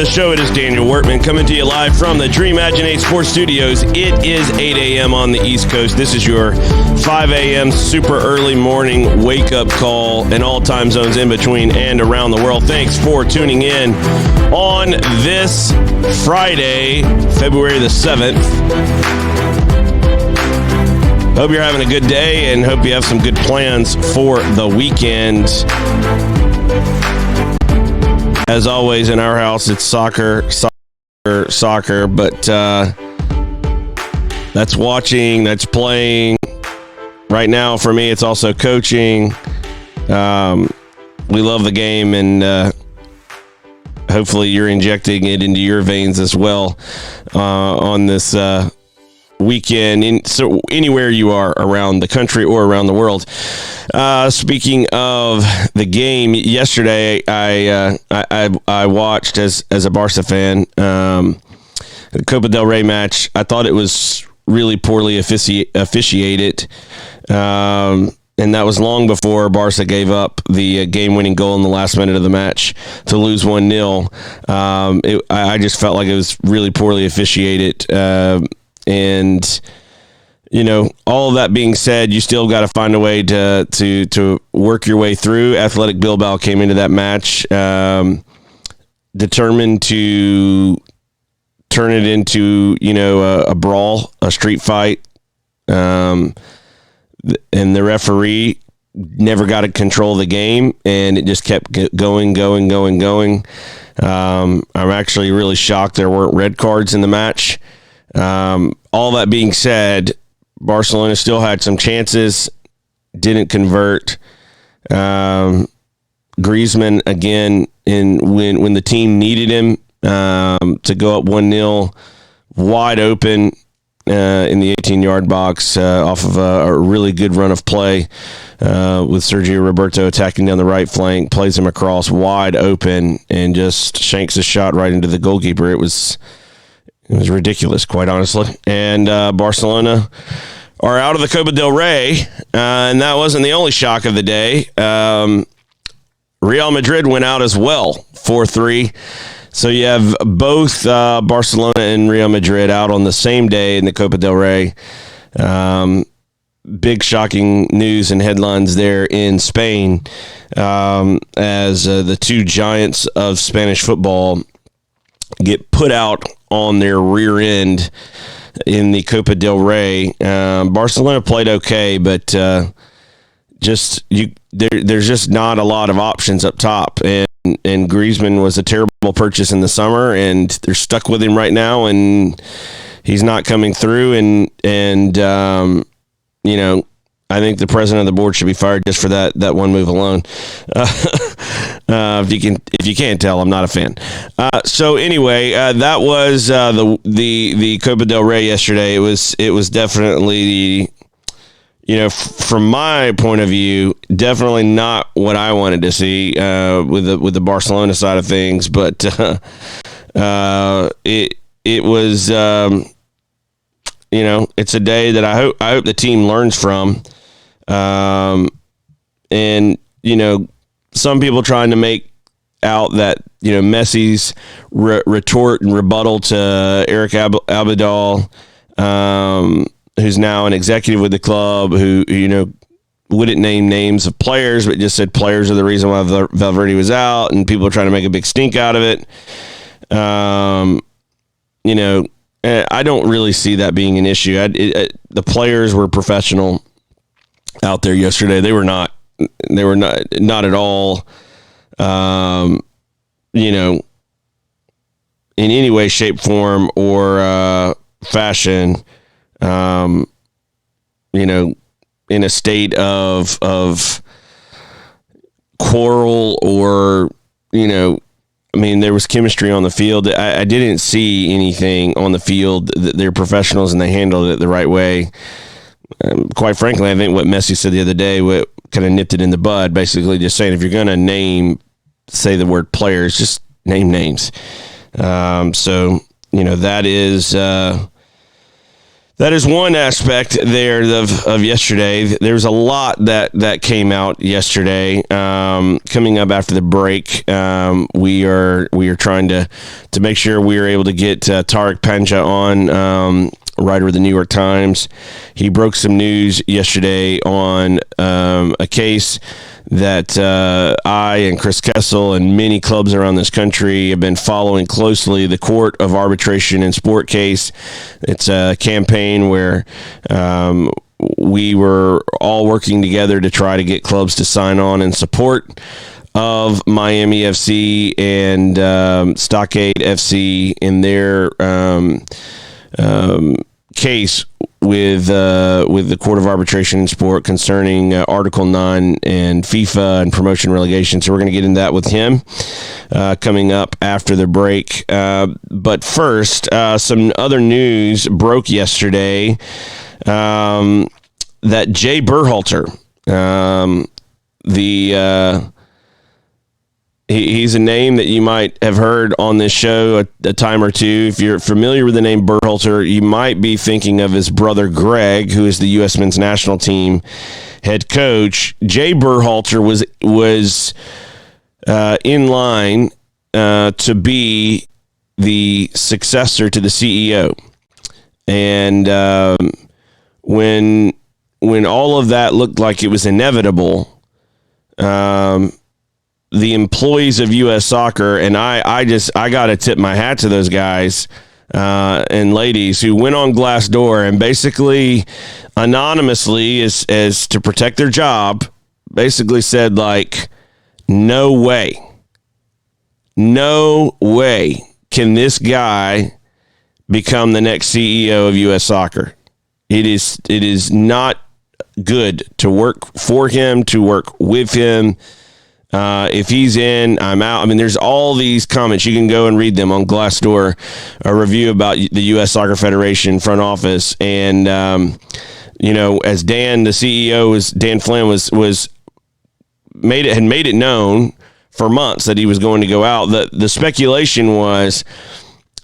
the show. It is Daniel Wortman coming to you live from the Dream Imaginate Sports Studios. It is 8 a.m. on the East Coast. This is your 5 a.m. super early morning wake-up call in all time zones in between and around the world. Thanks for tuning in on this Friday, February the 7th. Hope you're having a good day and hope you have some good plans for the weekend. As always, in our house, it's soccer, but that's watching, that's playing. Right now, for me, it's also coaching. We love the game, and hopefully you're injecting it into your veins as well on this weekend. So anywhere you are around the country or around the world. Speaking of the game, yesterday I watched as a Barca fan the Copa del Rey match. I thought it was really poorly officiated, and that was long before Barca gave up the game-winning goal in the last minute of the match to lose 1-0. I just felt like it was really poorly officiated. And, you know, all of that being said, you still got to find a way to work your way through. Athletic Bilbao came into that match determined to turn it into, you know, a brawl, a street fight. And the referee never got to control the game, and it just kept going. I'm actually really shocked there weren't red cards in the match. All that being said, Barcelona still had some chances, didn't convert. Griezmann again, when the team needed him to go up 1-0, wide open in the 18-yard box off of a really good run of play with Sergio Roberto attacking down the right flank, plays him across wide open, and just shanks a shot right into the goalkeeper. It was ridiculous, quite honestly. And Barcelona are out of the Copa del Rey, and that wasn't the only shock of the day. Real Madrid went out as well, 4-3. So you have both Barcelona and Real Madrid out on the same day in the Copa del Rey. Big shocking news and headlines there in Spain as the two giants of Spanish football get put out on their rear end in the Copa del Rey. Barcelona played okay, but there's just not a lot of options up top. And Griezmann was a terrible purchase in the summer, and they're stuck with him right now, and he's not coming through. And you know, I think the president of the board should be fired just for that one move alone. If you can't tell, I'm not a fan. So anyway, that was the Copa del Rey yesterday. It was definitely, you know, from my point of view, definitely not what I wanted to see with the Barcelona side of things. But it was, you know, it's a day that I hope the team learns from. And, you know, some people trying to make out that, you know, Messi's retort and rebuttal to Eric Abidal, who's now an executive with the club, who, you know, wouldn't name names of players, but just said players are the reason why Valverde was out, and people are trying to make a big stink out of it. You know, I don't really see that being an issue. The players were professional out there yesterday. They were not at all, you know, in any way, shape, form, or fashion, you know, in a state of quarrel or, you know, I mean, there was chemistry on the field. I didn't see anything on the field. They're professionals and they handled it the right way. Quite frankly, I think what Messi said the other day kind of nipped it in the bud, basically just saying if you're going to say the word players, just name names. So, you know, that is that is one aspect there of yesterday. There's a lot that came out yesterday. Coming up after the break, we are trying to make sure we are able to get Tariq Panja on, writer of the New York Times. He broke some news yesterday on a case that I and Chris Kessel and many clubs around this country have been following closely, the Court of Arbitration in Sport case. It's a campaign where we were all working together to try to get clubs to sign on in support of Miami FC and Stockade FC in their case with the Court of Arbitration in Sport concerning Article 9 and FIFA and promotion relegation. So we're going to get into that with him coming up after the break. But first, some other news broke yesterday that Jay Berhalter, he's a name that you might have heard on this show a time or two. If you're familiar with the name Berhalter, you might be thinking of his brother Greg, who is the U.S. men's national team head coach. Jay Berhalter was in line to be the successor to the CEO. And when all of that looked like it was inevitable, the employees of U.S. Soccer, and I got to tip my hat to those guys and ladies who went on Glassdoor and basically anonymously, as to protect their job, basically said, like, no way can this guy become the next CEO of U.S. Soccer. It is not good to work for him, to work with him. If he's in, I'm out. I mean, there's all these comments. You can go and read them on Glassdoor, a review about the U.S. Soccer Federation front office. And, as Dan, the CEO, Dan Flynn had made it known for months that he was going to go out. The speculation was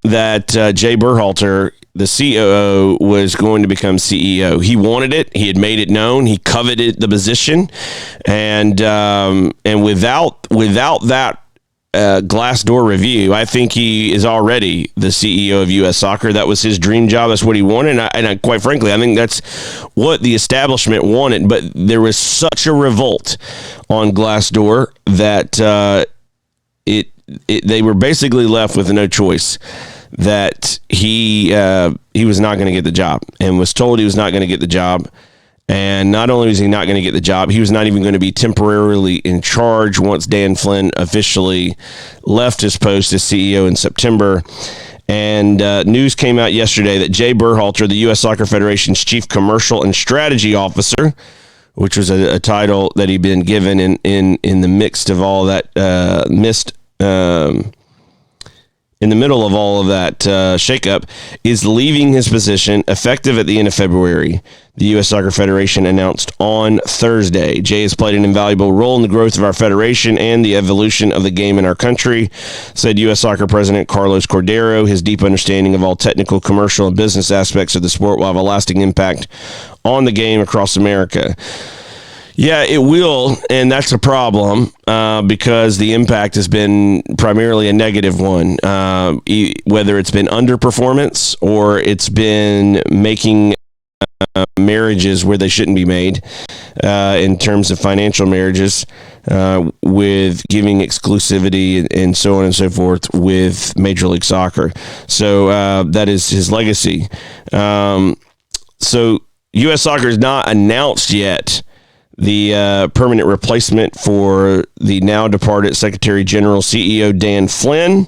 that Jay Berhalter, the COO, was going to become CEO. He wanted it. He had made it known. He coveted the position, and without that Glassdoor review, I think he is already the CEO of U.S. Soccer. That was his dream job. That's what he wanted, and quite frankly, I think that's what the establishment wanted. But there was such a revolt on Glassdoor that they were basically left with no choice, that he was not going to get the job, and was told he was not going to get the job. And not only was he not going to get the job, he was not even going to be temporarily in charge once Dan Flynn officially left his post as CEO in September. And news came out yesterday that Jay Berhalter, the U.S. Soccer Federation's Chief Commercial and Strategy Officer, which was a title that he'd been given in the midst of all that in the middle of all of that shakeup, is leaving his position effective at the end of February. The U.S. Soccer Federation announced on Thursday. Jay has played an invaluable role in the growth of our federation and the evolution of the game in our country, said U.S. Soccer President Carlos Cordero. His deep understanding of all technical, commercial, and business aspects of the sport will have a lasting impact on the game across America. Yeah, it will, and that's a problem because the impact has been primarily a negative one, whether it's been underperformance or it's been making marriages where they shouldn't be made in terms of financial marriages, with giving exclusivity and so on and so forth with Major League Soccer. So that is his legacy. So U.S. Soccer has not announced yet the permanent replacement for the now departed Secretary General CEO Dan Flynn.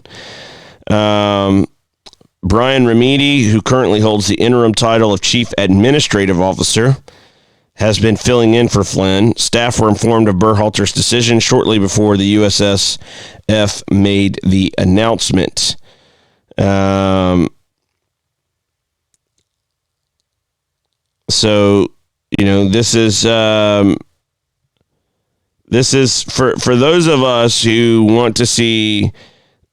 Brian Remedi, who currently holds the interim title of Chief Administrative Officer, has been filling in for Flynn. Staff were informed of Berhalter's decision shortly before the USSF made the announcement. So, this is for those of us who want to see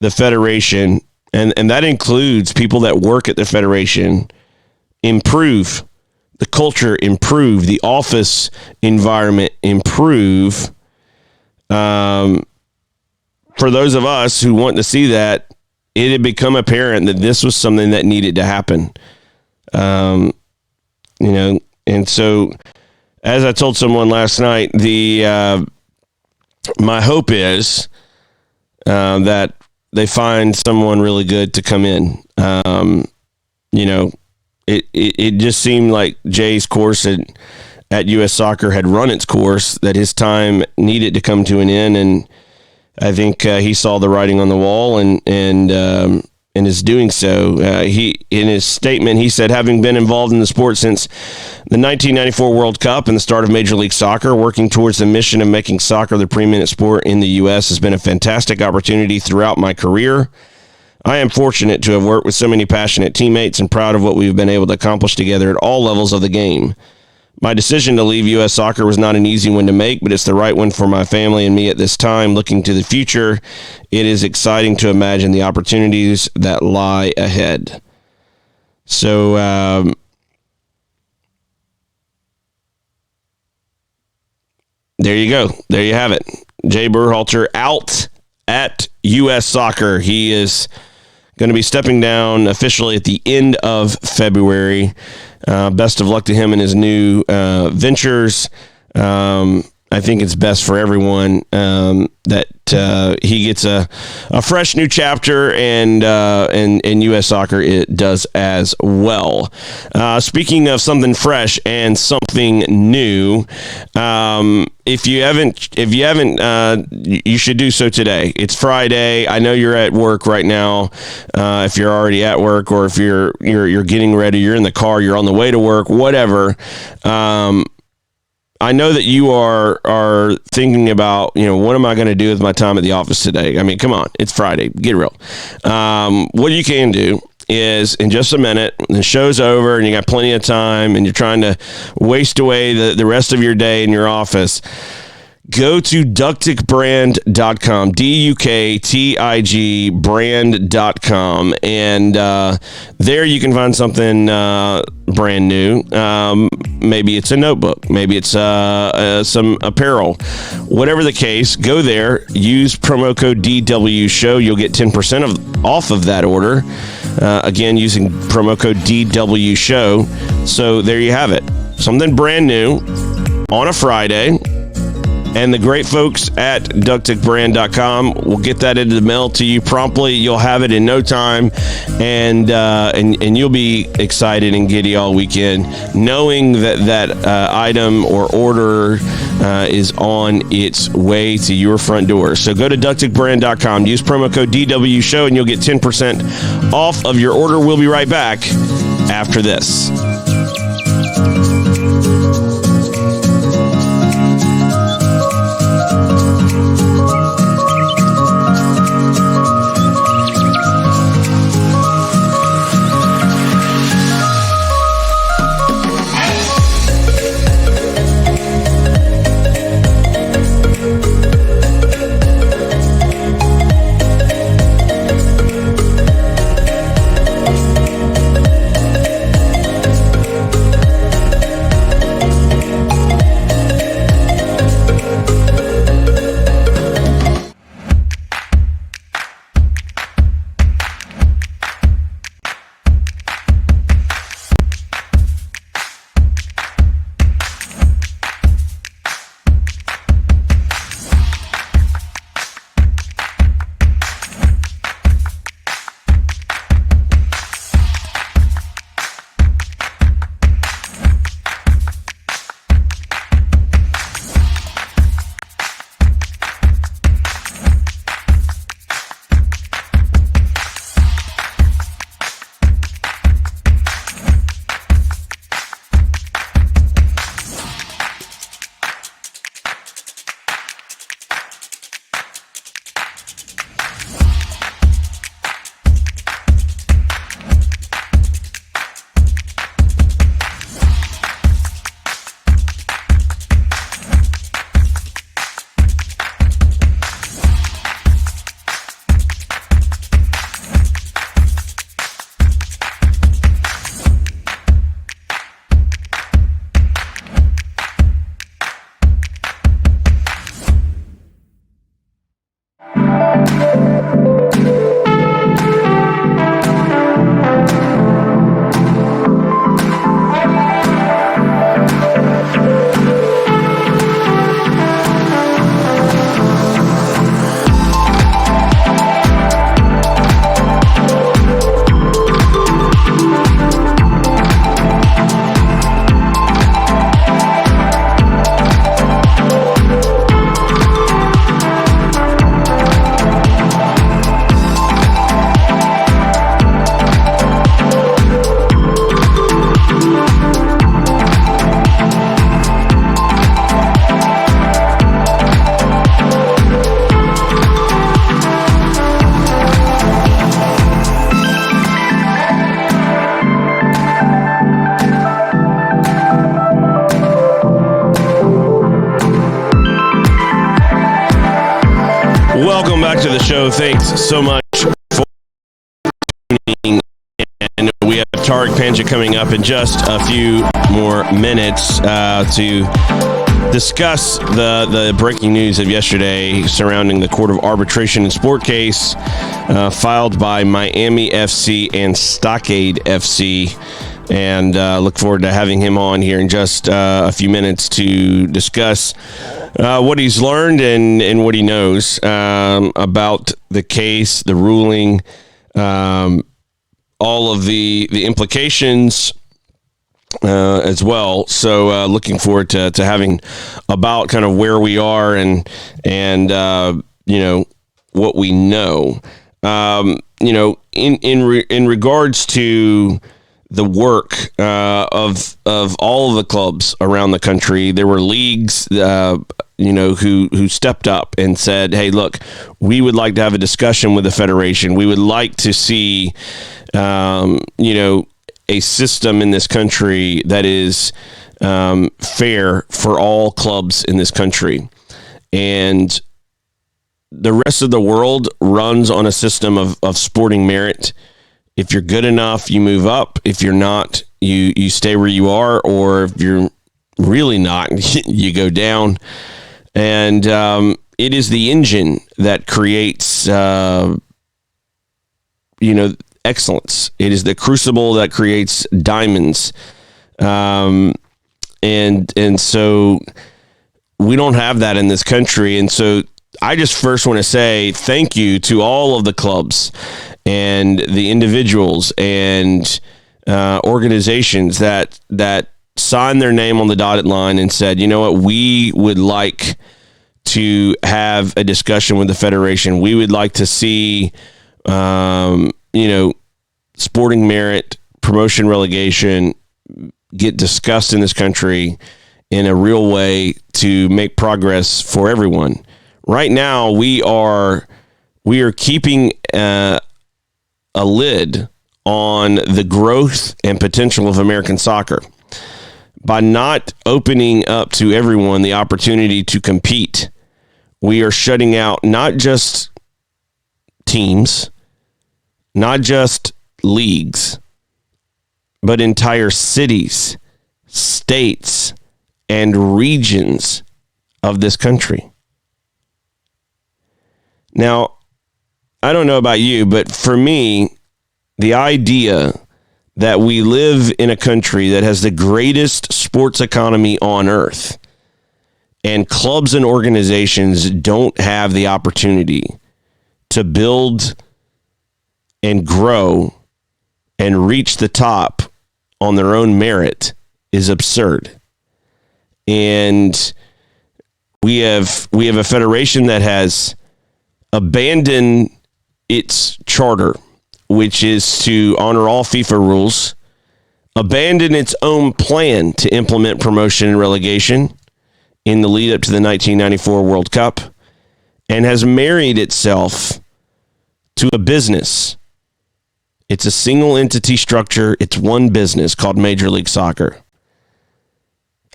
the Federation, and that includes people that work at the Federation, improve, the culture improve, the office environment improve. For those of us who want to see that, it had become apparent that this was something that needed to happen. And so, as I told someone last night, my hope is that they find someone really good to come in. It just seemed like Jay's course at U.S. Soccer had run its course, that his time needed to come to an end, and I think he saw the writing on the wall and is doing so. In his statement, he said, having been involved in the sport since the 1994 World Cup and the start of Major League Soccer, working towards the mission of making soccer the preeminent sport in the U.S. has been a fantastic opportunity throughout my career. I am fortunate to have worked with so many passionate teammates and proud of what we've been able to accomplish together at all levels of the game. My decision to leave U.S. Soccer was not an easy one to make, but it's the right one for my family and me at this time. Looking to the future, it is exciting to imagine the opportunities that lie ahead. So, there you go. There you have it. Jay Berhalter out at U.S. Soccer. He is going to be stepping down officially at the end of February. Best of luck to him in his new ventures. I think it's best for everyone that he gets a fresh new chapter, and U.S. Soccer it does as well. Speaking of something fresh and something new, if you haven't, you should do so today. It's Friday. I know you're at work right now. If you're already at work, or if you're getting ready, you're in the car, you're on the way to work, whatever. I know that you are thinking about, what am I going to do with my time at the office today? I mean, come on, it's Friday. Get real. What you can do is, in just a minute, the show's over and you got plenty of time and you're trying to waste away the rest of your day in your office, go to ducticbrand.com, DUKTIG brand.com, and there you can find something brand new. Maybe it's a notebook, maybe it's some apparel, whatever the case. Go there, use promo code DW Show. You'll get 10% off of that order. Again, using promo code DW Show. So there you have it, something brand new on a Friday. And the great folks at ducticbrand.com will get that into the mail to you promptly. You'll have it in no time, and you'll be excited and giddy all weekend, knowing that item or order is on its way to your front door. So go to ducticbrand.com, use promo code DW Show, and you'll get 10% off of your order. We'll be right back after this. back to the show. Thanks so much for tuning in. And we have Tarek Panja coming up in just a few more minutes to discuss the breaking news of yesterday surrounding the Court of Arbitration and Sport case filed by Miami FC and Stockade FC. And look forward to having him on here in just a few minutes to discuss what he's learned and what he knows about the case, the ruling, all of the implications as well. So looking forward to having about kind of where we are and what we know. In regards to the work of all of the clubs around the country, there were leagues, who stepped up and said, "Hey, look, we would like to have a discussion with the federation. We would like to see, a system in this country that is fair for all clubs in this country." And the rest of the world runs on a system of sporting merit. If you're good enough, you move up. If you're not, you stay where you are. Or if you're really not, you go down. And it is the engine that creates, excellence. It is the crucible that creates diamonds. And so we don't have that in this country. And so I just first want to say thank you to all of the clubs and the individuals and organizations that signed their name on the dotted line and said, you know what, we would like to have a discussion with the federation. We would like to see, sporting merit, promotion, relegation get discussed in this country in a real way to make progress for everyone. Right now, we are keeping a lid on the growth and potential of American soccer by not opening up to everyone the opportunity to compete. We are shutting out not just teams, not just leagues, but entire cities, states, and regions of this country. Now, I don't know about you, but for me, the idea that we live in a country that has the greatest sports economy on earth and clubs and organizations don't have the opportunity to build and grow and reach the top on their own merit is absurd. And we have a federation that has abandoned its charter, which is to honor all FIFA rules, abandon its own plan to implement promotion and relegation in the lead up to the 1994 World Cup, and has married itself to a business. It's a single entity structure. It's one business called Major League Soccer.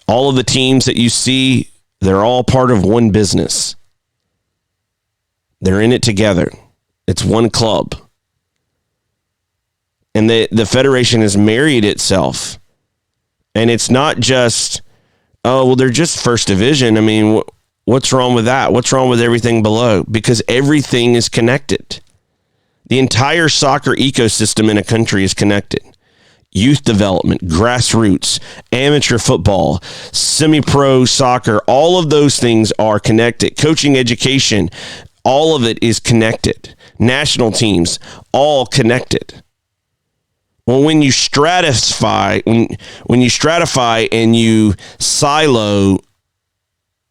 All of the teams that you see, they're all part of one business. They're in it together. It's one club. And the federation has married itself. And it's not just, they're just first division. I mean, what's wrong with that? What's wrong with everything below? Because everything is connected. The entire soccer ecosystem in a country is connected. Youth development, grassroots, amateur football, semi-pro soccer, all of those things are connected. Coaching, education, all of it is connected. National teams, all connected. Well, when you stratify and you silo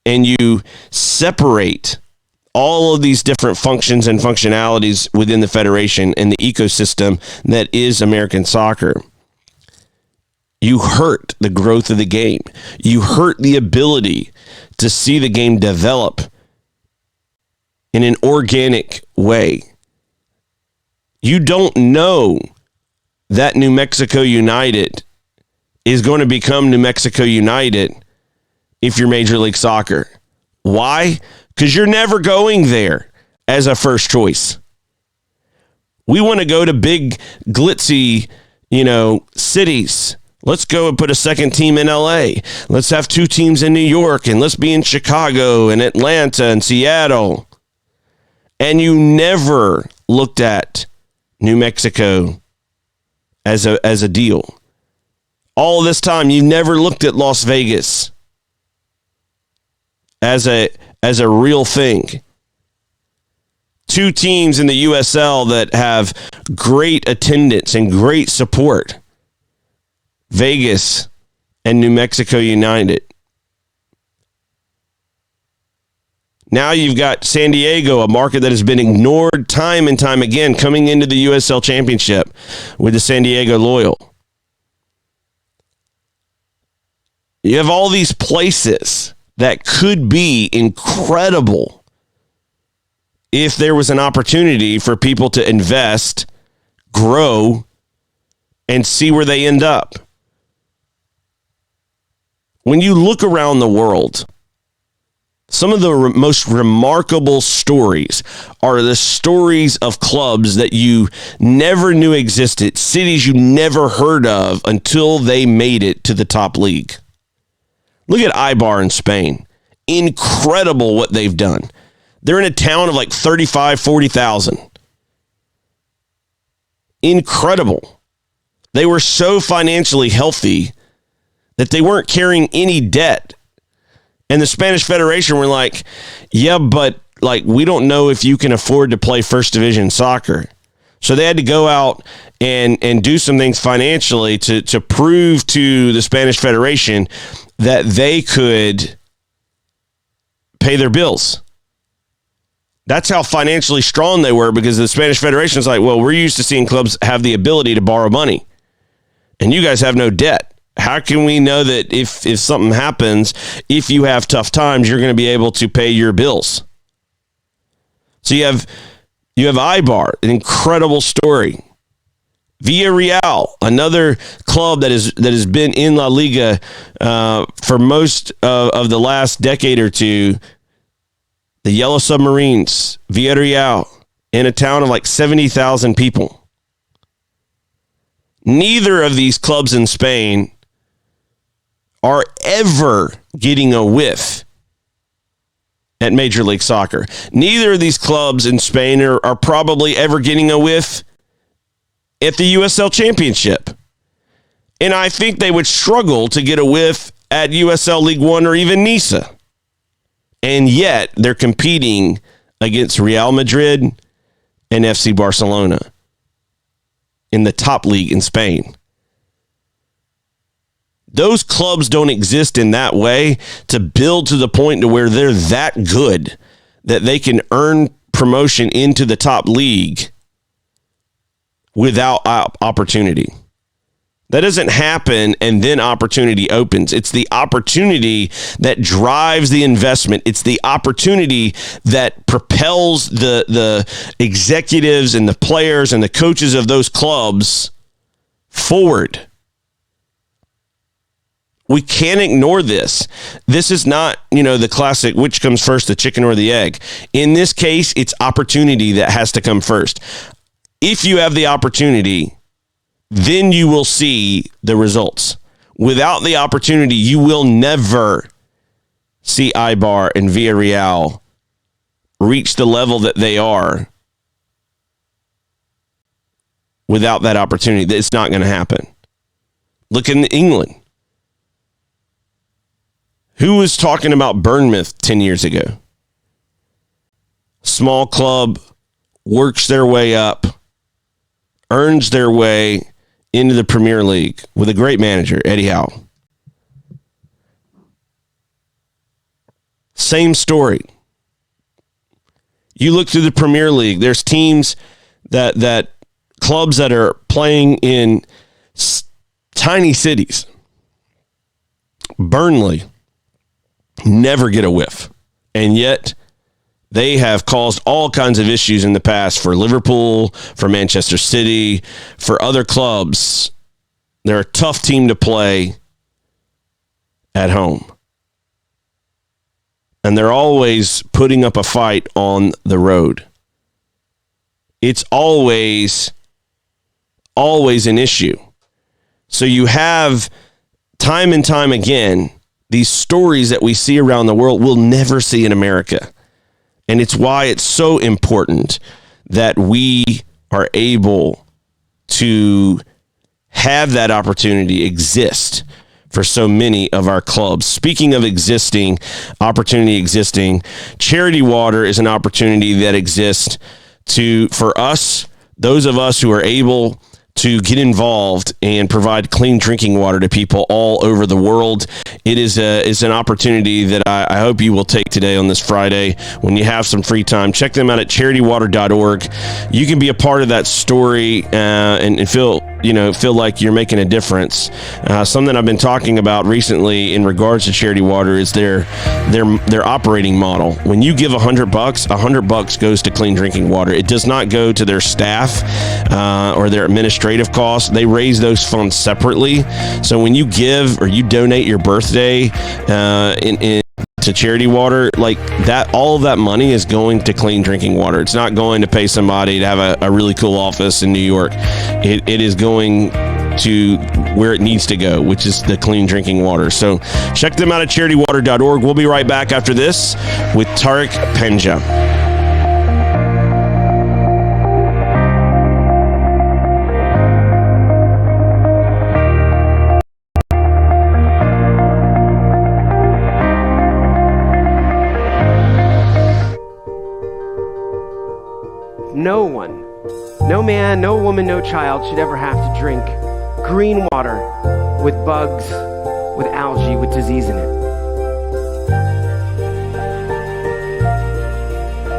and you separate all of these different functions and functionalities within the federation and the ecosystem that is American soccer, you hurt the growth of the game. You hurt the ability to see the game develop in an organic way. You don't know that New Mexico United is going to become New Mexico United if you're Major League Soccer. Why? Because you're never going there. as a first choice. We want to go to big, glitzy, cities. Let's go and put a second team in LA. Let's have 2 teams in New York, and let's be in Chicago and Atlanta and Seattle. And you never looked at New Mexico as a deal. All this time, you never looked at Las Vegas as a real thing. 2 teams in the USL that have great attendance and great support. Vegas and New Mexico United. Now you've got San Diego, a market that has been ignored time and time again, coming into the USL Championship with the San Diego Loyal. You have all these places that could be incredible if there was an opportunity for people to invest, grow, and see where they end up. When you look around the world, some of the most remarkable stories are the stories of clubs that you never knew existed, cities you never heard of until they made it to the top league. Look at Eibar in Spain. Incredible what they've done. They're in a town of like 35, 40,000. Incredible. They were so financially healthy that they weren't carrying any debt. And the Spanish Federation were like, yeah, but we don't know if you can afford to play first division soccer. So they had to go out and do some things financially to prove to the Spanish Federation that they could pay their bills. That's how financially strong they were, because the Spanish Federation is like, well, we're used to seeing clubs have the ability to borrow money, and you guys have no debt. How can we know that if something happens, if you have tough times, you're going to be able to pay your bills? So you have Eibar, an incredible story. Villarreal, another club that has been in La Liga for most of the last decade or two. The Yellow Submarines, Villarreal, in a town of like 70,000 people. Neither of these clubs in Spain are ever getting a whiff at Major League Soccer. Neither of these clubs in Spain are probably ever getting a whiff at the USL Championship. And I think they would struggle to get a whiff at USL League One or even Nisa. And yet they're competing against Real Madrid and FC Barcelona in the top league in Spain. Those clubs don't exist in that way to build to the point to where they're that good that they can earn promotion into the top league without opportunity. That doesn't happen and then opportunity opens. It's the opportunity that drives the investment. It's the opportunity that propels the executives and the players and the coaches of those clubs forward. We can't ignore this. This is not, the classic, which comes first, the chicken or the egg. In this case, it's opportunity that has to come first. If you have the opportunity, then you will see the results. Without the opportunity, you will never see Eibar and Villarreal reach the level that they are without that opportunity. It's not going to happen. Look in England. Who was talking about Bournemouth 10 years ago? Small club, works their way up, earns their way into the Premier League with a great manager, Eddie Howe. Same story. You look through the Premier League, there's teams that clubs that are playing in tiny cities. Burnley never get a whiff. And yet they have caused all kinds of issues in the past for Liverpool, for Manchester City, for other clubs. They're a tough team to play at home. And they're always putting up a fight on the road. it's always an issue. So you have time and time again these stories that we see around the world we'll never see in America. And it's why it's so important that we are able to have that opportunity exist for so many of our clubs. Speaking of opportunity existing, Charity Water is an opportunity that exists for us, those of us who are able to get involved and provide clean drinking water to people all over the world. It is an opportunity that I hope you will take today on this Friday when you have some free time. Check them out at charitywater.org. You can be a part of that story and feel like you're making a difference. Something I've been talking about recently in regards to Charity Water is their operating model. When you give $100, $100 goes to clean drinking water. It does not go to their staff or their administrative costs. They raise those funds separately. So when you give or you donate your birthday to Charity Water, like that, all of that money is going to clean drinking water. It's not going to pay somebody to have a really cool office in New York. It is going to where it needs to go, which is the clean drinking water. So check them out at charitywater.org. We'll be right back after this with Tariq Penja. No one, no man, no woman, no child should ever have to drink green water with bugs, with algae, with disease in it.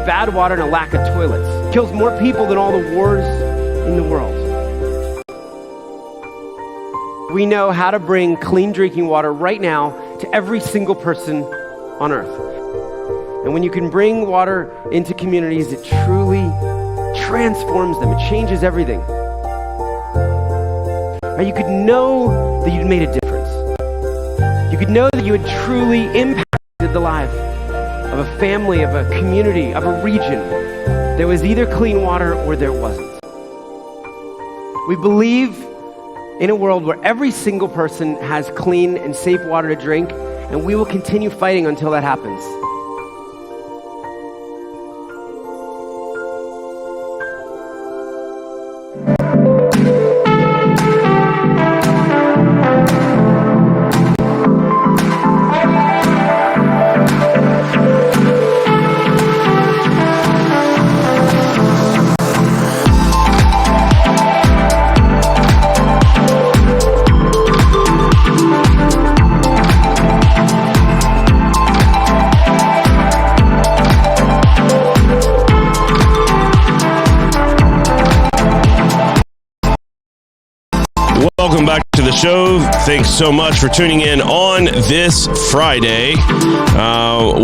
Bad water and a lack of toilets kills more people than all the wars in the world. We know how to bring clean drinking water right now to every single person on earth. And when you can bring water into communities, it truly transforms them. It changes everything. You could know that you'd made a difference. You could know that you had truly impacted the life of a family, of a community, of a region. There was either clean water or there wasn't. We believe in a world where every single person has clean and safe water to drink, and we will continue fighting until that happens. Welcome back to the show. Thanks so much for tuning in on this Friday.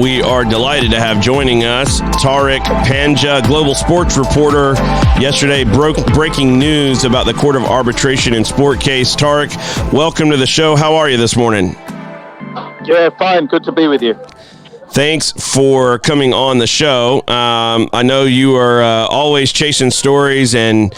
We are delighted to have joining us Tariq Penja, global sports reporter. Yesterday, breaking news about the Court of Arbitration in Sport case. Tariq, welcome to the show. How are you this morning? Yeah, fine. Good to be with you. Thanks for coming on the show. I know you are always chasing stories and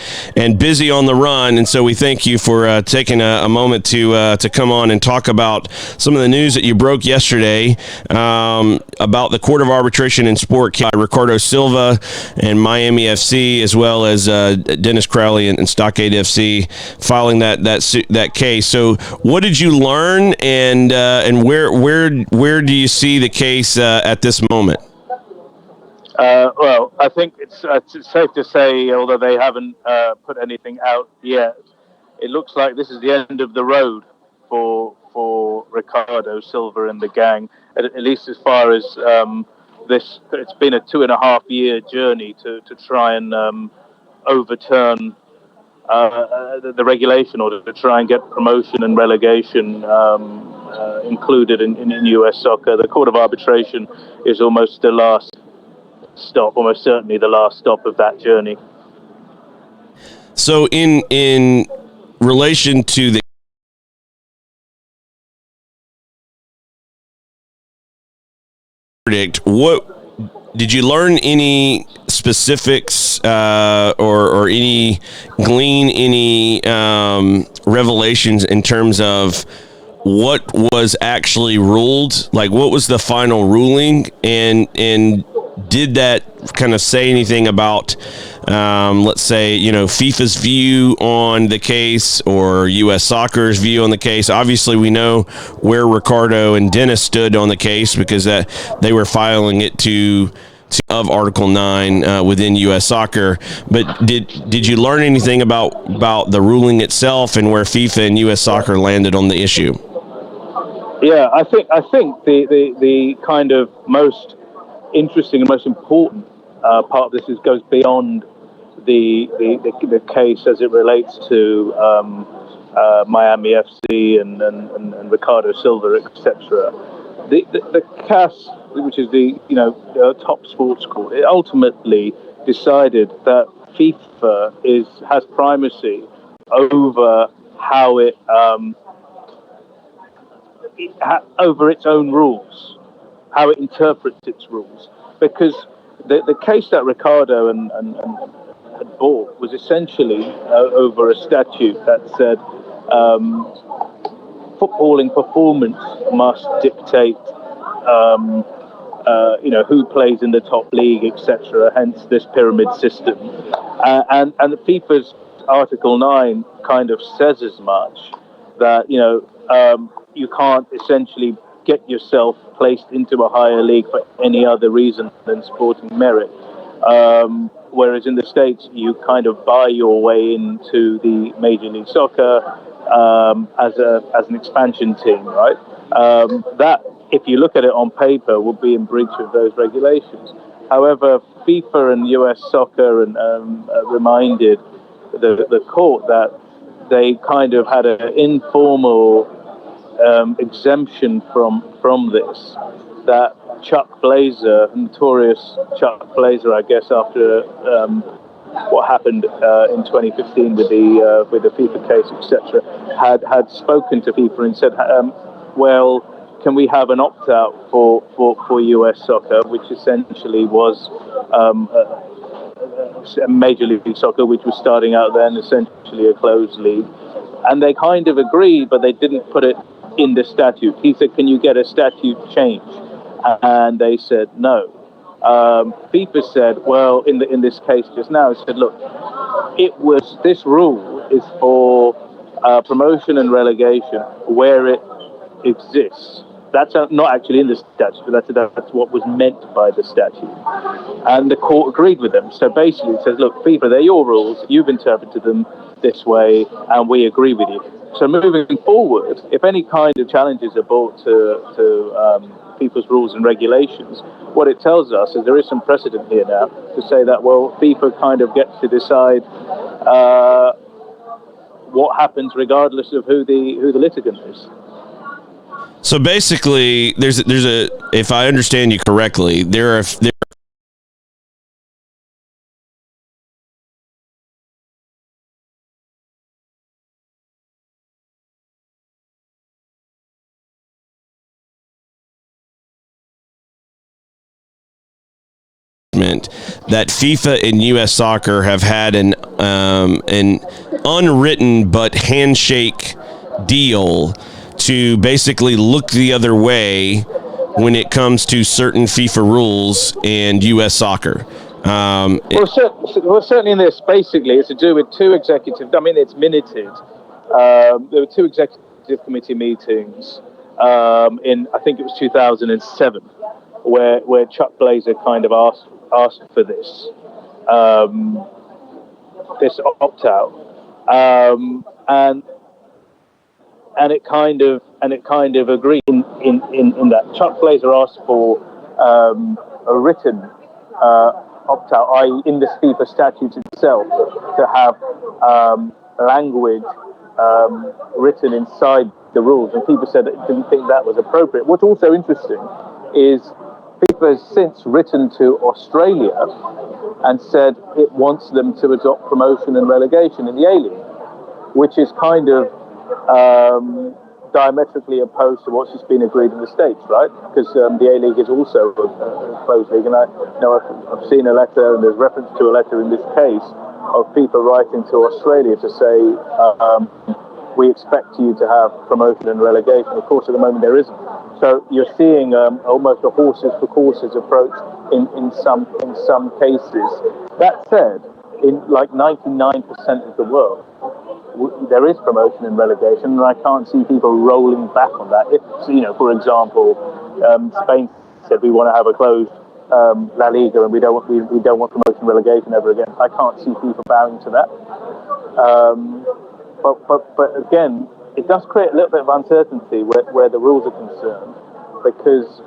busy on the run, and so we thank you for taking a moment to come on and talk about some of the news that you broke yesterday about the Court of Arbitration in Sport, Ricardo Silva and Miami FC, as well as Dennis Crowley and Stockade FC filing that case. So, what did you learn, and where do you see the case at this moment? Well, I think it's safe to say, although they haven't put anything out yet, it looks like this is the end of the road for Ricardo Silva and the gang, at least as far as this. It's been a 2.5-year journey to try and overturn the regulation order, to try and get promotion and relegation included in U.S. soccer. The Court of Arbitration is almost the last stop, almost certainly the last stop of that journey. So in relation to the verdict, what did you learn any specifics or any glean any revelations in terms of what was actually ruled? Like, what was the final ruling, and did that kind of say anything about, let's say, FIFA's view on the case or U.S. Soccer's view on the case? Obviously, we know where Ricardo and Dennis stood on the case because that they were filing it of Article 9 within U.S. Soccer. But did you learn anything about the ruling itself and where FIFA and U.S. Soccer landed on the issue? Yeah, I think the kind of most interesting and most important part of this goes beyond the case as it relates to Miami FC and Ricardo Silva, etc. The CAS, which is the top sports court, it ultimately decided that FIFA has primacy over how it over its own rules, how it interprets its rules, because the case that Ricardo and had brought was essentially over a statute that said footballing performance must dictate who plays in the top league, etc. Hence this pyramid system, and FIFA's Article 9 kind of says as much, that you can't essentially get yourself placed into a higher league for any other reason than sporting merit. Whereas in the States, you kind of buy your way into the Major League Soccer as an expansion team, right? That, if you look at it on paper, would be in breach of those regulations. However, FIFA and US Soccer reminded the court that they kind of had an informal exemption from this, that Chuck Blazer, notorious Chuck Blazer, I guess, after what happened in 2015 with the FIFA case, etc., had spoken to FIFA and said, well, can we have an opt-out for US Soccer, which essentially was Major League Soccer, which was starting out then essentially a closed league. And they kind of agreed, but they didn't put it in the statute. He said, can you get a statute change? And they said no. FIFA said, well, in this case just now, it said, look, this rule is for promotion and relegation where it exists. That's not actually in the statute, but that's what was meant by the statute. And the court agreed with them. So basically it says, look, FIFA, they're your rules. You've interpreted them this way, and we agree with you. So moving forward, if any kind of challenges are brought to FIFA's rules and regulations, what it tells us is there is some precedent here now to say that, well, FIFA kind of gets to decide what happens regardless of who the litigant is. So basically, there's a, if I understand you correctly, there are that FIFA and U.S. Soccer have had an unwritten but handshake deal to basically look the other way when it comes to certain FIFA rules and U.S. Soccer. Certainly in this, basically, it's to do with two executive, I mean, it's minuted. There were two executive committee meetings in, I think it was 2007, where Chuck Blazer kind of asked for this opt-out, and it kind of agreed in that. Chuck Blazer asked for a written opt-out, i.e. in the FIFA statute itself, to have language written inside the rules, and FIFA said that it didn't think that was appropriate. What's also interesting is FIFA has since written to Australia and said it wants them to adopt promotion and relegation in the A-League, which is kind of diametrically opposed to what's just been agreed in the States, right? Because the A-League is also a closed league, and I know I've seen a letter, and there's reference to a letter in this case of FIFA writing to Australia to say we expect you to have promotion and relegation. Of course, at the moment there isn't. So you're seeing almost a horses for courses approach in some cases. That said, in like 99% of the world, there is promotion and relegation, and I can't see people rolling back on that. If, for example, Spain said we want to have a closed La Liga and we don't want promotion and relegation ever again, I can't see people bowing to that. But again, it does create a little bit of uncertainty where the rules are concerned, because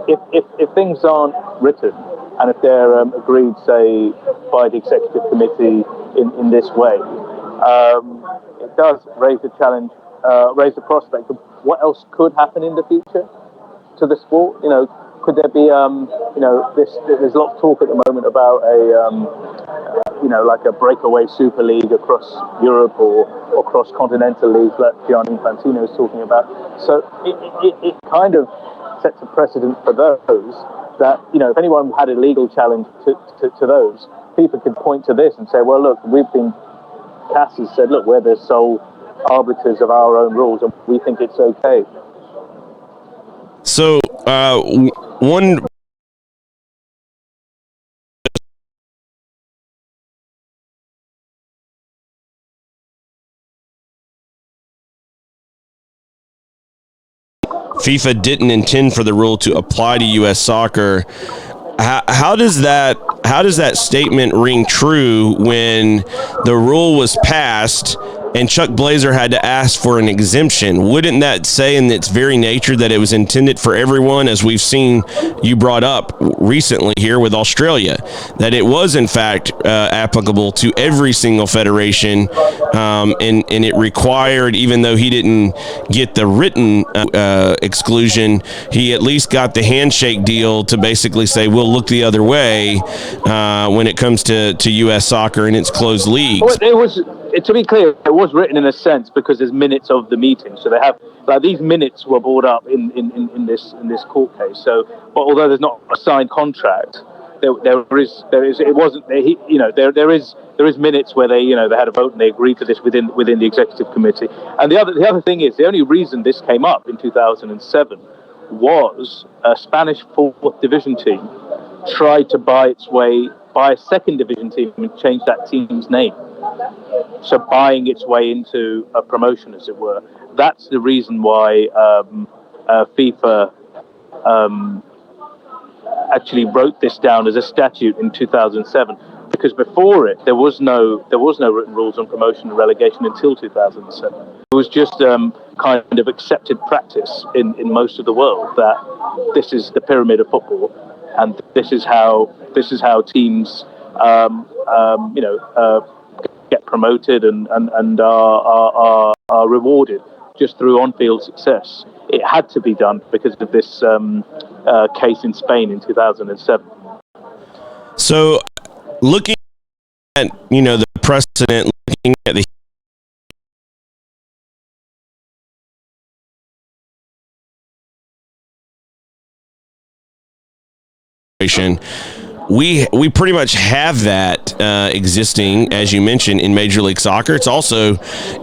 if things aren't written and if they're agreed, say, by the executive committee in this way, it does raise the challenge, raise the prospect of what else could happen in the future to the sport. Could there be, there's a lot of talk at the moment about like a breakaway Super League across Europe or cross-continental leagues like Gianni Infantino is talking about. So it kind of sets a precedent for those that, if anyone had a legal challenge to those, people could point to this and say, well, look, CAS has said, look, we're the sole arbiters of our own rules and we think it's okay. So, one FIFA didn't intend for the rule to apply to U.S. soccer. How does that statement ring true when the rule was passed and Chuck Blazer had to ask for an exemption? Wouldn't that say in its very nature that it was intended for everyone, as we've seen you brought up recently here with Australia, that it was in fact applicable to every single federation, and it required, even though he didn't get the written exclusion, he at least got the handshake deal to basically say we'll look the other way when it comes to U.S. soccer and its closed leagues. Well, to be clear, it was written in a sense because there's minutes of the meeting, so they have these minutes were brought up in this court case. So, but although there's not a signed contract, there is minutes where they had a vote and they agreed to this within the executive committee. And the other thing is, the only reason this came up in 2007 was a Spanish fourth division team tried to buy a second division team and change that team's name. So buying its way into a promotion, as it were. That's the reason why FIFA actually wrote this down as a statute in 2007. Because before it, there was no written rules on promotion and relegation until 2007. It was just kind of accepted practice in most of the world that this is the pyramid of football, and this is how teams get promoted and are rewarded just through on-field success. It had to be done because of this case in Spain in 2007. So, looking at the precedent, looking at the we pretty much have that existing, as you mentioned, in Major League Soccer. It's also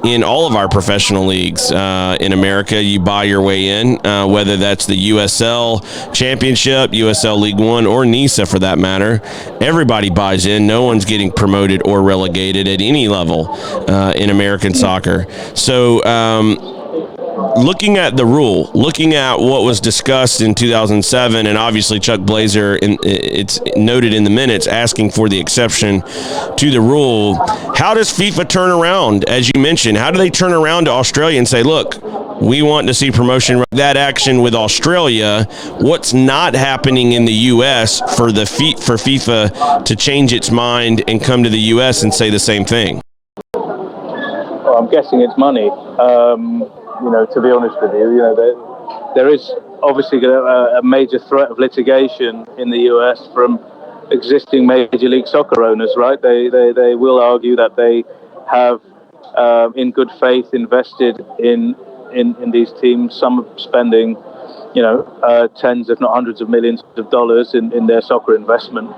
in all of our professional leagues in America. You buy your way in, whether that's the USL Championship, USL League One, or NISA for that matter. Everybody buys in. No one's getting promoted or relegated at any level in American soccer. So, looking at the rule, looking at what was discussed in 2007, and obviously Chuck Blazer, it's noted in the minutes, asking for the exception to the rule, how does FIFA turn around, as you mentioned? How do they turn around to Australia and say, look, we want to see promotion? That action with Australia, what's not happening in the U.S. for FIFA to change its mind and come to the U.S. and say the same thing? Well, I'm guessing it's money. To be honest with you, there is obviously a major threat of litigation in the US from existing Major League Soccer owners, right? They will argue that they have, in good faith, invested in in these teams. Some are spending, tens, if not hundreds of millions of dollars in their soccer investment.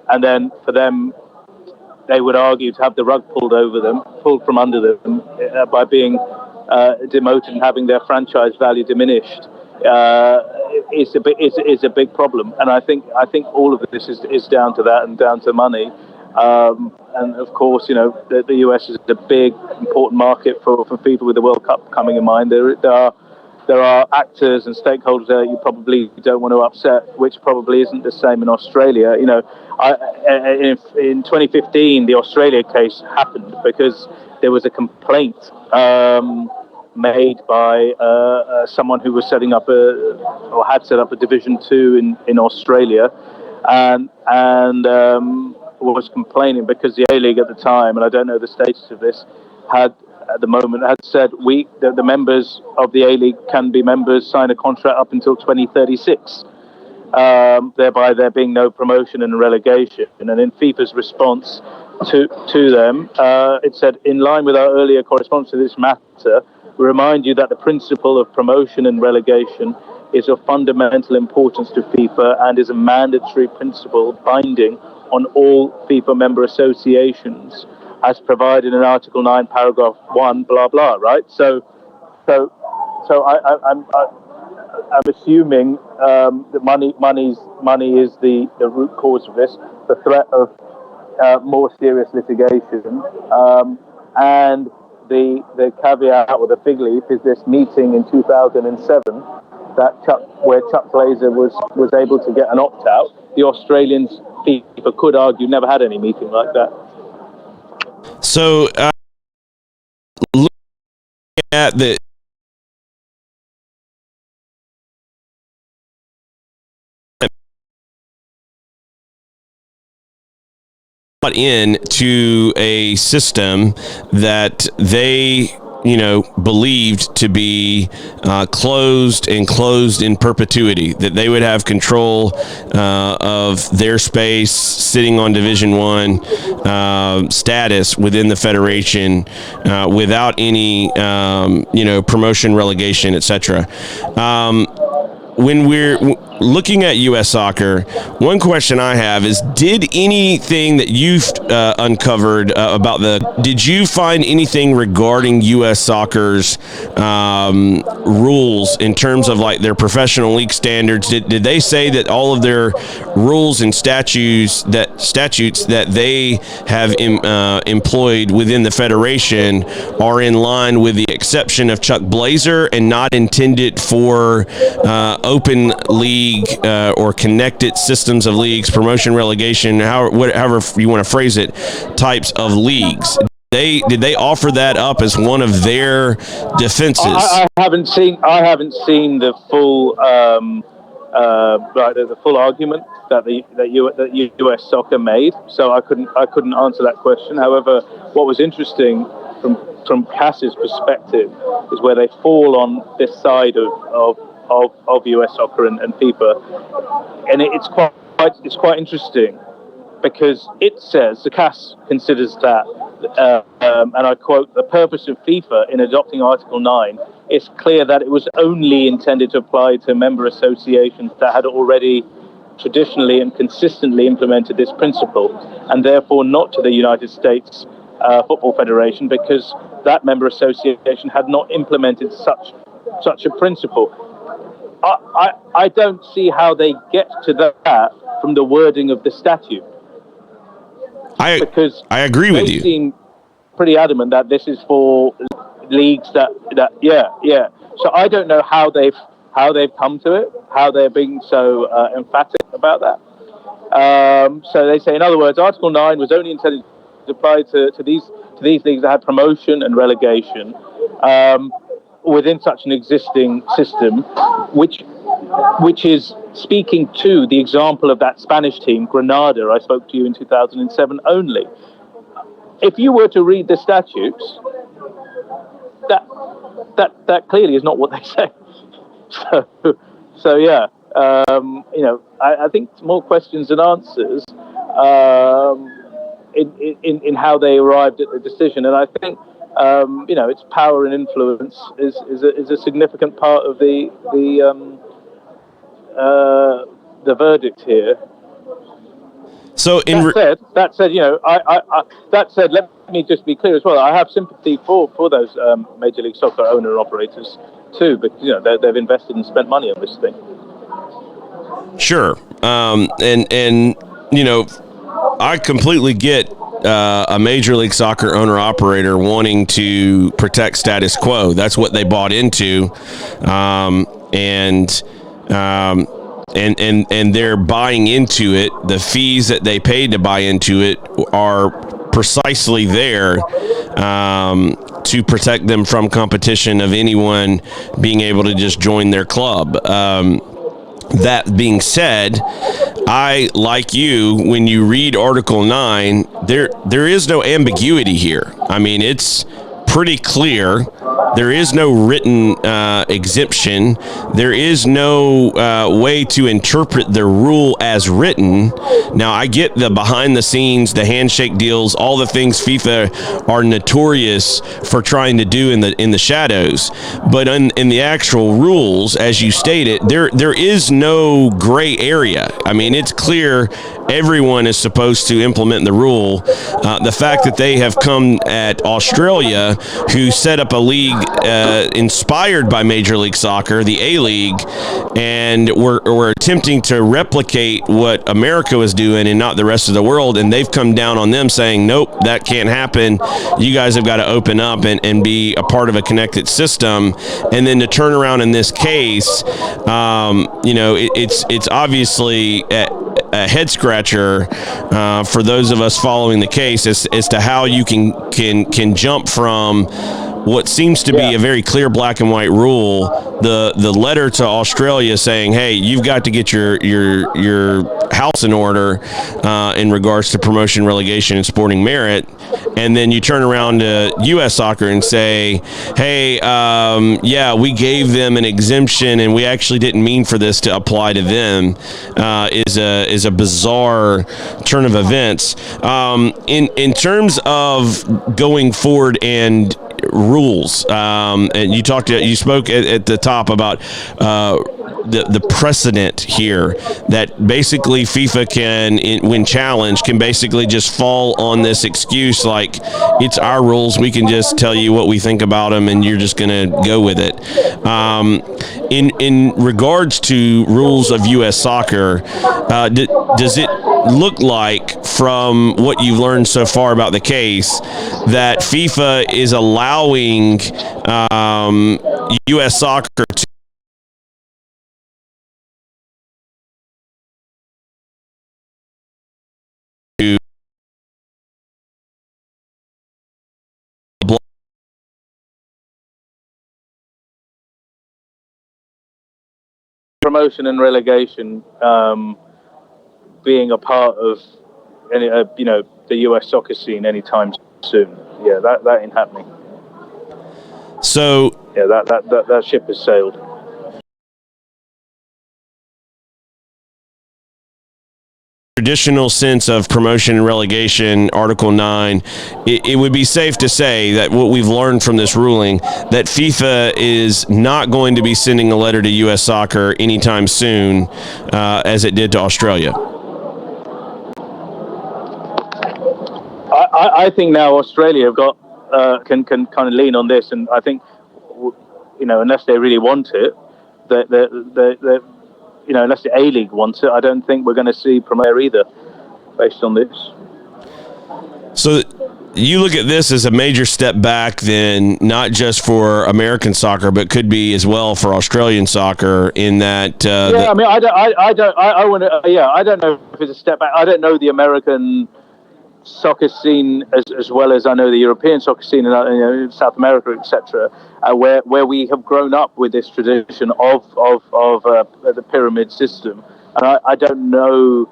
And then for them, they would argue to have the rug pulled from under them by being demoted and having their franchise value diminished. Is a big problem, and I think all of this is down to that and down to money. And of course, the US is a big, important market for FIFA with the World Cup coming in mind. There are actors and stakeholders there you probably don't want to upset, which probably isn't the same in Australia. In 2015, the Australia case happened because there was a complaint made by someone who was had set up a Division 2 in Australia, and was complaining because the A-League at the time, and I don't know the status of this, had said the members of the A-League can be members, sign a contract up until 2036, thereby there being no promotion and relegation. And in FIFA's response to them, it said, in line with our earlier correspondence to this matter, we remind you that the principle of promotion and relegation is of fundamental importance to FIFA and is a mandatory principle binding on all FIFA member associations, as provided in Article 9, Paragraph 1, blah blah. Right. So I'm assuming that money is the root cause of this, the threat of more serious litigation, and the caveat or the fig leaf is this meeting in 2007 where Chuck Blazer was able to get an opt-out. The Australians, FIFA could argue, never had any meeting like that. So looking at the into a system that they believed to be closed in perpetuity, that they would have control of their space sitting on Division 1 status within the federation without any promotion, relegation, etc. When we're looking at U.S. soccer, one question I have is, did anything that you've uncovered did you find anything regarding U.S. soccer's rules in terms of like their professional league standards? Did they say that all of their rules and statutes that they have employed within the federation are in line with the exception of Chuck Blazer and not intended for open league or connected systems of leagues, promotion, relegation, however you want to phrase it, types of leagues? Did they offer that up as one of their defenses? I haven't seen the full the full argument that US soccer made, so I couldn't answer that question. However, what was interesting from Cass's perspective is where they fall on this side of US soccer and FIFA, and it's quite interesting because it says the Cass considers that, and I quote, the purpose of FIFA in adopting Article 9, it's clear that it was only intended to apply to member associations that had already traditionally and consistently implemented this principle, and therefore not to the United States Football Federation, because that member association had not implemented such a principle. I don't see how they get to that from the wording of the statute. Because I agree with you. They seem pretty adamant that this is for leagues that. So I don't know how they've come to it, how they're being so emphatic about that. So they say, in other words, Article 9 was only intended to apply to these leagues that had promotion and relegation within such an existing system, which is speaking to the example of that Spanish team, Granada, I spoke to you in 2007 only. If you were to read the statutes, that clearly is not what they say. So yeah, I think it's more questions than answers in how they arrived at the decision. And I think its power and influence is a significant part of the verdict here. So that said, that said, let me just be clear as well. I have sympathy for those Major League Soccer owner operators too, because they've invested and spent money on this thing. Sure, and I completely get a Major League Soccer owner operator wanting to protect status quo. That's what they bought into, and they're buying into it. The fees that they paid to buy into it are precisely there to protect them from competition of anyone being able to just join their club. That being said, I, like you, when you read Article 9, there is no ambiguity here. I mean, it's pretty clear. There is no written exemption. There is no way to interpret the rule as written. Now, I get the behind the scenes, the handshake deals, all the things FIFA are notorious for trying to do in the shadows. But in the actual rules, as you stated, there is no gray area. I mean, it's clear everyone is supposed to implement the rule. The fact that they have come at Australia, who set up a league inspired by Major League Soccer, the A-League, and we're attempting to replicate what America was doing and not the rest of the world, and they've come down on them saying, nope, that can't happen. You guys have got to open up and be a part of a connected system. And then to turn around in this case, it's obviously a head scratcher for those of us following the case as to how you can jump from what seems to be a very clear black and white rule, the letter to Australia saying, hey, you've got to get your house in order in regards to promotion, relegation, and sporting merit. And then you turn around to U.S. Soccer and say, hey, we gave them an exemption and we actually didn't mean for this to apply to them, is a bizarre turn of events. In terms of going forward and rules, and you spoke at the top about the precedent here, that basically FIFA can, when challenged, can basically just fall on this excuse like, it's our rules, we can just tell you what we think about them and you're just going to go with it. In regards to rules of U.S. Soccer, does it look like, from what you've learned so far about the case, that FIFA is allowing U.S. Soccer to promotion and relegation being a part of any, the US soccer scene anytime soon? Yeah, that ain't happening. So yeah, that ship has sailed. Traditional sense of promotion and relegation, Article 9, it would be safe to say that what we've learned from this ruling, that FIFA is not going to be sending a letter to U.S. Soccer anytime soon, as it did to Australia. I think now Australia have got can kind of lean on this, and I think unless they really want it, that unless the A-League wants it, I don't think we're going to see Premier either, based on this. So you look at this as a major step back, then, not just for American soccer, but could be as well for Australian soccer. In that, I mean, I don't know if it's a step back. I don't know the American soccer scene as well as I know the European soccer scene in South America, etc., where we have grown up with this tradition of the pyramid system, and I don't know,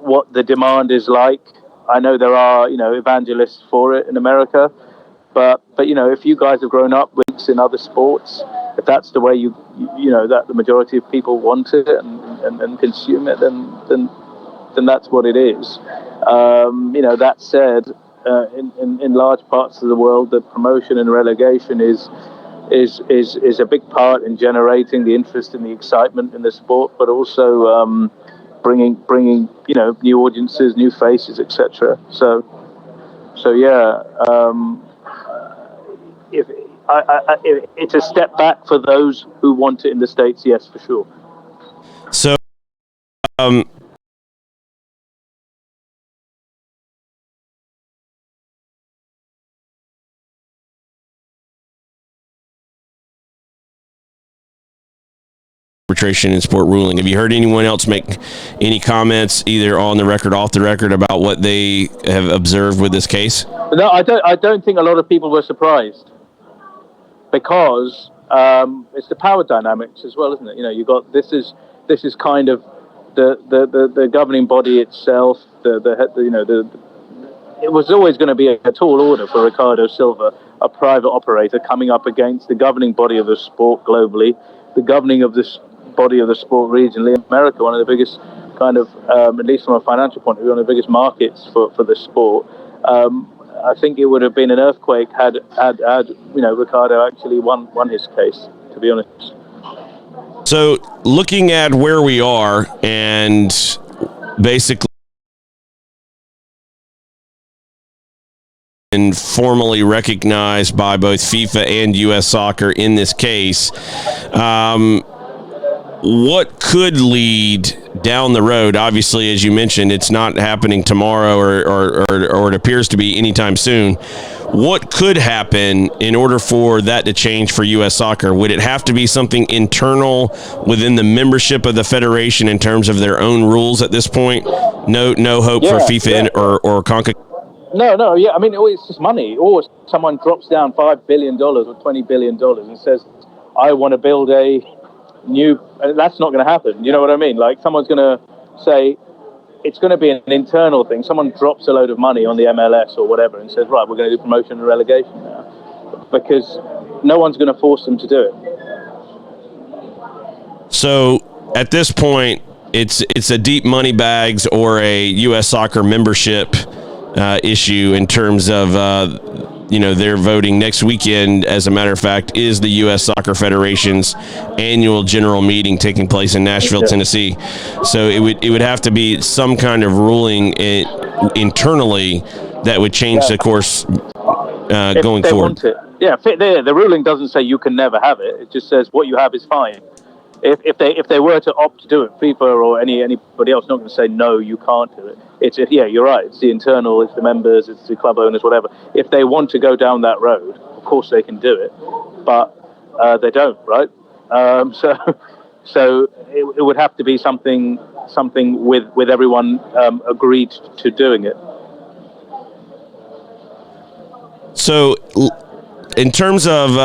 what the demand is like. I know there are evangelists for it in America, but if you guys have grown up with it in other sports, if that's the way that the majority of people want it and consume it, then that's what it is. That said, in large parts of the world, that promotion and relegation is a big part in generating the interest and the excitement in the sport, but also bringing new audiences, new faces, etc. So yeah, if it's a step back for those who want it in the States, yes, for sure. So, arbitration and sport ruling. Have you heard anyone else make any comments, either on the record, off the record, about what they have observed with this case? No, I don't think a lot of people were surprised, because it's the power dynamics as well, isn't it? You got this is kind of the governing body itself. It was always going to be a tall order for Ricardo Silva, a private operator, coming up against the governing body of the sport globally, the governing of this body of the sport regionally. America, one of the biggest kind of, at least from a financial point of view, one of the biggest markets for the sport. I think it would have been an earthquake had Ricardo actually won his case, to be honest. So, looking at where we are, and basically and formally recognized by both FIFA and U.S. Soccer in this case, what could lead down the road? Obviously, as you mentioned, it's not happening tomorrow, or it appears to be anytime soon. What could happen in order for that to change for U.S. Soccer? Would it have to be something internal within the membership of the federation in terms of their own rules at this point? No hope for FIFA or CONCACAF? No, yeah. I mean, it's just money. Or someone drops down $5 billion or $20 billion and says, I want to build a new... That's not going to happen. You know what I mean? Like, someone's going to say, it's going to be an internal thing. Someone drops a load of money on the MLS or whatever and says, right, we're going to do promotion and relegation now. Because no one's going to force them to do it. So, at this point, it's a deep money bags or a U.S. Soccer membership issue in terms of their voting next weekend. As a matter of fact, is the U.S. Soccer Federation's annual general meeting taking place in Nashville, Tennessee. So it would have to be some kind of ruling internally that would change the course going forward. Yeah, the ruling doesn't say you can never have it. It just says what you have is fine. If they were to opt to do it, FIFA or anybody else, not going to say no, you can't do it. You're right. It's the internal, it's the members, it's the club owners, whatever. If they want to go down that road, of course they can do it, but they don't, right? So it would have to be something with everyone agreed to doing it. So, in terms of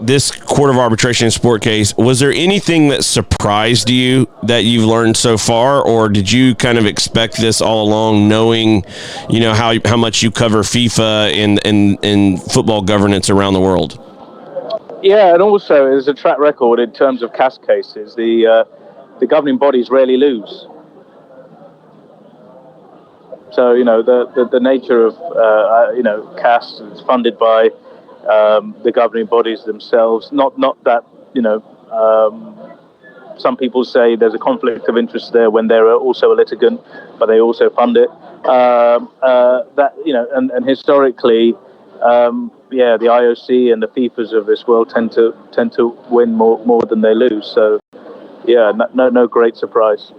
this Court of Arbitration Sport case, was there anything that surprised you that you've learned so far, or did you kind of expect this all along, knowing, how much you cover FIFA and football governance around the world? Yeah, and also there's a track record in terms of CAS cases. The governing bodies rarely lose. So the nature of CAS is funded by the governing bodies themselves. Not that some people say there's a conflict of interest there when they're also a litigant, but they also fund it. And historically, the IOC and the FIFAs of this world tend to win more than they lose. So no great surprise.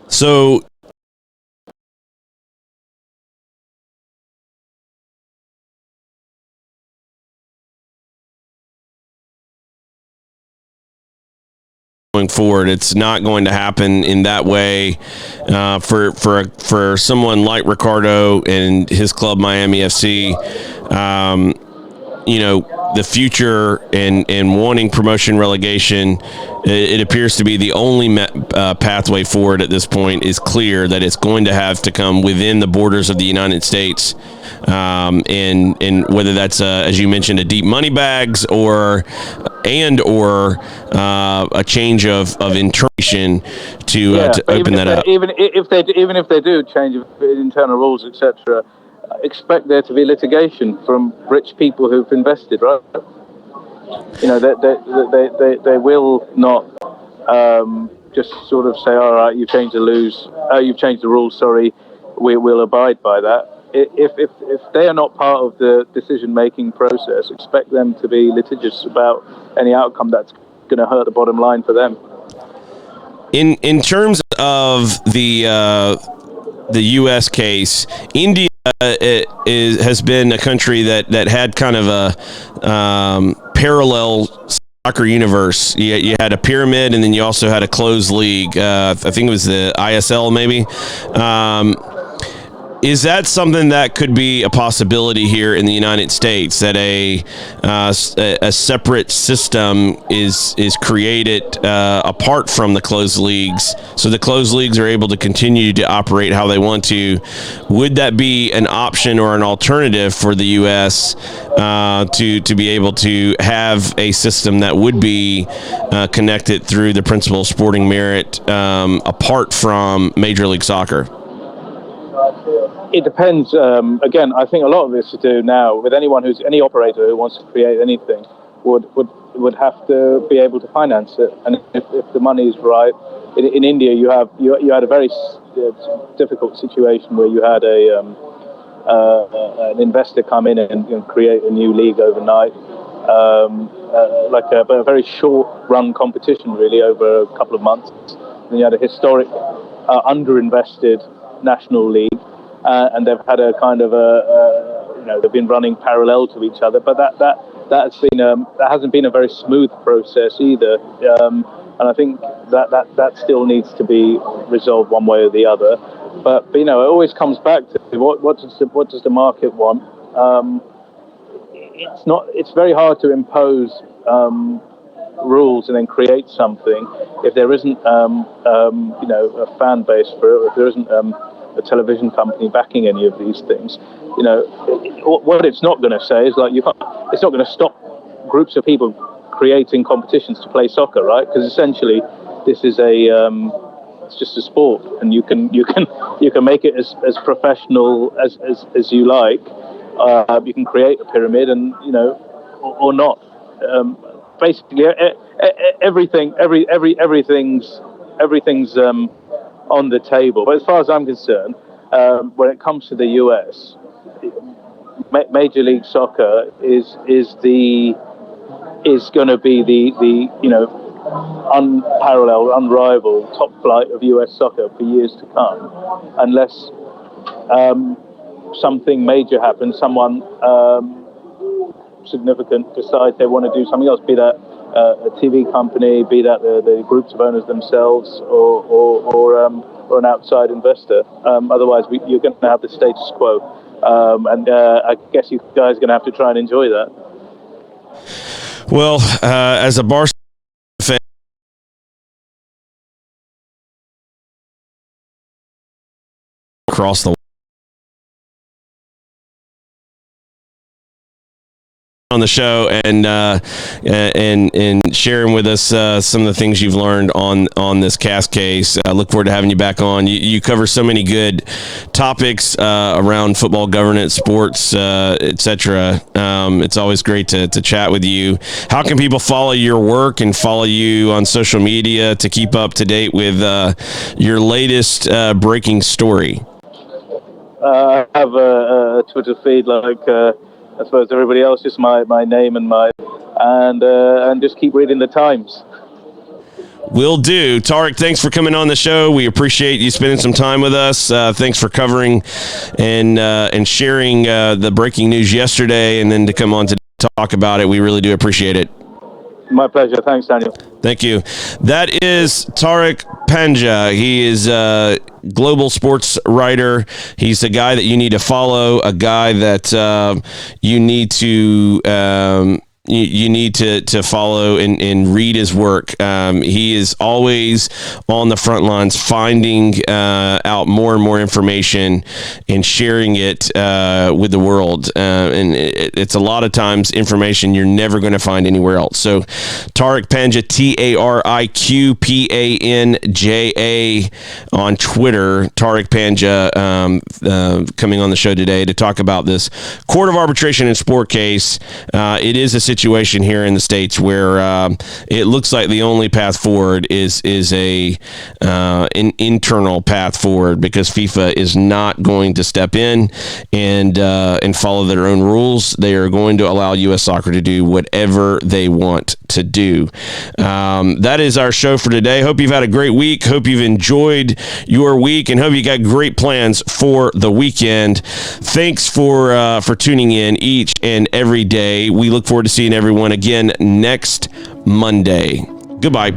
So, going forward, it's not going to happen in that way for someone like Ricardo and his club Miami FC. The future and wanting promotion relegation, it appears to be the only pathway forward at this point is clear that it's going to have to come within the borders of the United States, and whether that's as you mentioned, a deep money bags or a change of interpretation to open that up. Even if they do change internal rules, etc., expect there to be litigation from rich people who've invested, right? You know, they will not just sort of say, all right, you've changed the rules, sorry, we will abide by that. If they are not part of the decision-making process, expect them to be litigious about any outcome that's going to hurt the bottom line for them. In terms of the U.S. case, India has been a country that had kind of a parallel soccer universe. You had a pyramid, and then you also had a closed league. I think it was the ISL, maybe. Is that something that could be a possibility here in the United States, that a separate system is created apart from the closed leagues, so the closed leagues are able to continue to operate how they want to? Would that be an option or an alternative for the U.S. To be able to have a system that would be connected through the principle of sporting merit apart from Major League Soccer? It depends. Again, I think a lot of this to do now with any operator who wants to create anything would have to be able to finance it. And if the money is right, in India you had a very difficult situation where you had an investor come in and create a new league overnight, like a very short run competition really over a couple of months. Then you had a historic underinvested national league. And they've had a kind of they've been running parallel to each other, but that hasn't been a very smooth process either. And I think that still needs to be resolved one way or the other. But it always comes back to what does the market want? It's very hard to impose rules and then create something if there isn't a fan base for it, or if there isn't a television company backing any of these things. What it's not going to say is it's not going to stop groups of people creating competitions to play soccer, right? Because essentially this is it's just a sport, and you can make it as professional as you like. You can create a pyramid, and or not. Basically, everything's on the table. But as far as I'm concerned, when it comes to the US, Major League Soccer is going to be the unparalleled, unrivaled top flight of US soccer for years to come, unless something major happens, someone significant decides they want to do something else, be that a TV company, be that the groups of owners themselves, or an outside investor. Otherwise, you're going to have the status quo, and I guess you guys are going to have to try and enjoy that. Well, as a Barcelona fan, across the on the show and sharing with us some of the things you've learned on this CAS case. I look forward to having you back on. You cover so many good topics around football governance, sports, etc. It's always great to chat with you. How can people follow your work and follow you on social media to keep up to date with your latest breaking story? I have a Twitter feed like I suppose everybody else, just my name and just keep reading the Times. Will do. Tariq, thanks for coming on the show. We appreciate you spending some time with us. Thanks for covering and sharing the breaking news yesterday, and then to come on to talk about it. We really do appreciate it. My pleasure. Thanks, Daniel. Thank you. That is Tariq Panja. He is a global sports writer. He's a guy that you need to follow, a guy that you need to you need to follow and read his work. He is always on the front lines, finding out more and more information and sharing it with the world. And it's a lot of times information you're never going to find anywhere else. So Tariq Panja, TariqPanja on Twitter. Tariq Panja coming on the show today to talk about this Court of Arbitration and Sport case. It is a situation here in the States where it looks like the only path forward is an internal path forward, because FIFA is not going to step in and follow their own rules. They are going to allow U.S. Soccer to do whatever they want to do. That is our show for today. Hope you've had a great week. Hope you've enjoyed your week, and hope you got great plans for the weekend. Thanks for tuning in each and every day. We look forward to seeing everyone again next Monday. Goodbye.